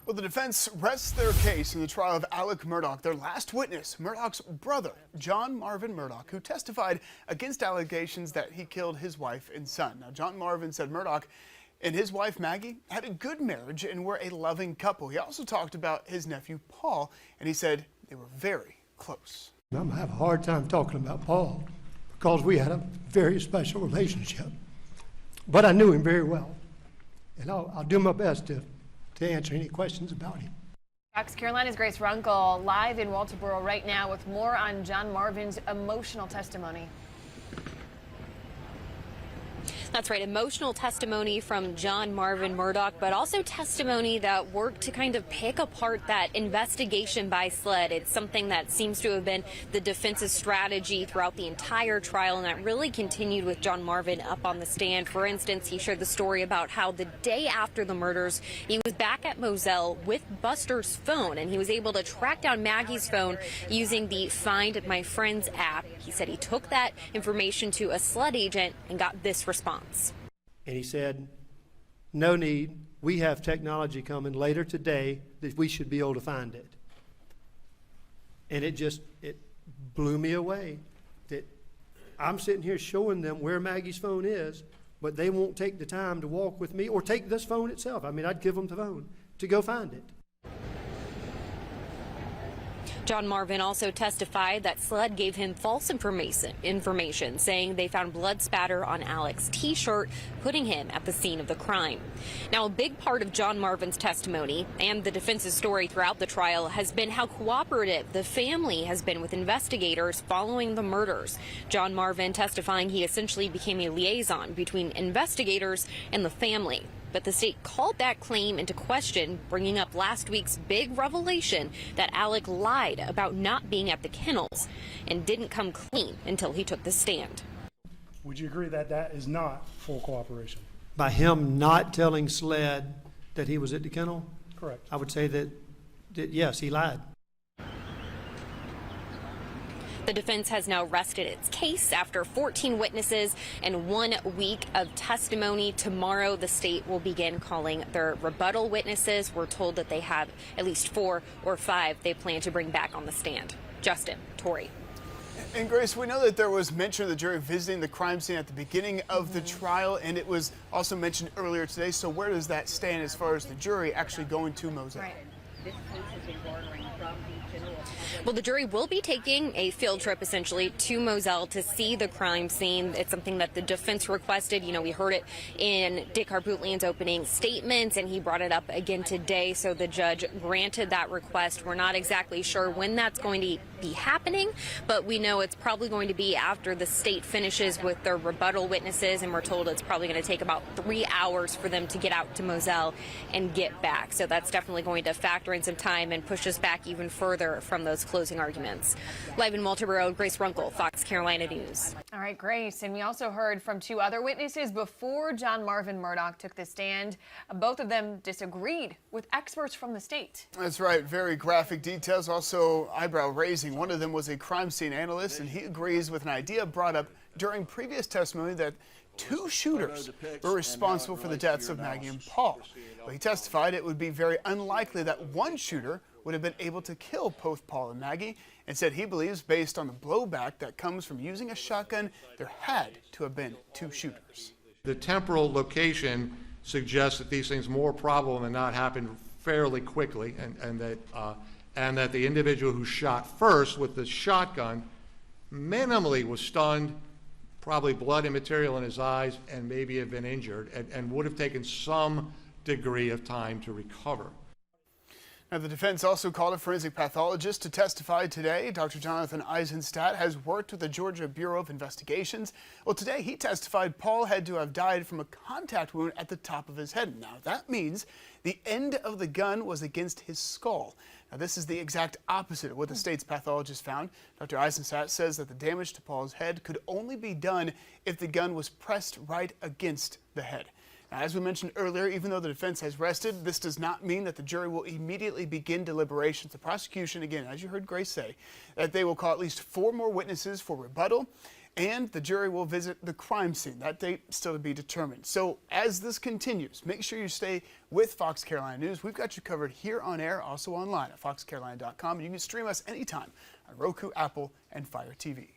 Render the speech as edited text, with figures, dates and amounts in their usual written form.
Well, the defense rests their case in the trial of Alec Murdaugh. Their last witness, Murdaugh's brother, John Marvin Murdaugh, who testified against allegations that he killed his wife and son. Now, John Marvin said Murdaugh and his wife Maggie had a good marriage and were a loving couple. He also talked about his nephew Paul, and he said they were very close. I'm gonna have a hard time talking about Paul because we had a very special relationship, but I knew him very well, and I'll do my best to answer any questions about him. Fox Carolina's Grace Runkle live in Walterboro right now with more on John Marvin's emotional testimony. That's right, emotional testimony from John Marvin Murdaugh, but also testimony that worked to kind of pick apart that investigation by SLED. It's something that seems to have been the defense's strategy throughout the entire trial, and that really continued with John Marvin up on the stand. For instance, he shared the story about how the day after the murders, he was back at Moselle with Buster's phone, and he was able to track down Maggie's phone using the Find My Friends app. He said he took that information to a SLED agent and got this response. And he said, no need, we have technology coming later today that we should be able to find it. And it blew me away that I'm sitting here showing them where Maggie's phone is, but they won't take the time to walk with me or take this phone itself. I mean, I'd give them the phone to go find it. John Marvin also testified that SLED gave him false information, saying they found blood spatter on Alec's T-shirt, putting him at the scene of the crime. Now, a big part of John Marvin's testimony and the defense's story throughout the trial has been how cooperative the family has been with investigators following the murders. John Marvin testifying he essentially became a liaison between investigators and the family. But the state called that claim into question, bringing up last week's big revelation that Alec lied about not being at the kennels and didn't come clean until he took the stand. Would you agree that that is not full cooperation? By him not telling SLED that he was at the kennel? Correct. I would say that yes, he lied. The defense has now rested its case after 14 witnesses and 1 week of testimony. Tomorrow, the state will begin calling their rebuttal witnesses. We're told that they have at least 4 or 5 they plan to bring back on the stand. Justin, Tori. And Grace, we know that there was mention of the jury visiting the crime scene at the beginning of the trial, and it was also mentioned earlier today. So where does that stand as far as the jury actually going to Moselle? Right. Well, the jury will be taking a field trip, essentially, to Moselle to see the crime scene. It's something that the defense requested. You know, we heard it in Dick Harpootlian's opening statements, and he brought it up again today. So the judge granted that request. We're not exactly sure when that's going to be happening, but we know it's probably going to be after the state finishes with their rebuttal witnesses, and we're told it's probably going to take about 3 hours for them to get out to Moselle and get back. So that's definitely going to factor in some time and push us back even further from those closing arguments. Live in Walterboro, Grace Runkle, Fox Carolina News. All right, Grace. And we also heard from 2 other witnesses before John Marvin Murdaugh took the stand. Both of them disagreed with experts from the state. That's right. Very graphic details, also eyebrow-raising. One of them was a crime scene analyst, and he agrees with an idea brought up during previous testimony that 2 shooters were responsible for the deaths of Maggie and Paul. Well, he testified it would be very unlikely that one shooter would have been able to kill both Paul and Maggie, and said he believes, based on the blowback that comes from using a shotgun, there had to have been 2 shooters. The temporal location suggests that these things more probable than not happened fairly quickly, and that the individual who shot first with the shotgun minimally was stunned, probably blood and material in his eyes, and maybe have been injured, and would have taken some degree of time to recover. Now, the defense also called a forensic pathologist to testify today. Dr. Jonathan Eisenstadt has worked with the Georgia Bureau of Investigations. Well, today he testified Paul had to have died from a contact wound at the top of his head. Now, that means the end of the gun was against his skull. Now, this is the exact opposite of what the state's pathologist found. Dr. Eisenstadt says that the damage to Paul's head could only be done if the gun was pressed right against the head. Now, as we mentioned earlier, even though the defense has rested, this does not mean that the jury will immediately begin deliberations. The prosecution, again, as you heard Grace say, that they will call at least 4 more witnesses for rebuttal. And the jury will visit the crime scene. That date still to be determined. So as this continues, make sure you stay with Fox Carolina News. We've got you covered here on air, also online at foxcarolina.com. And you can stream us anytime on Roku, Apple, and Fire TV.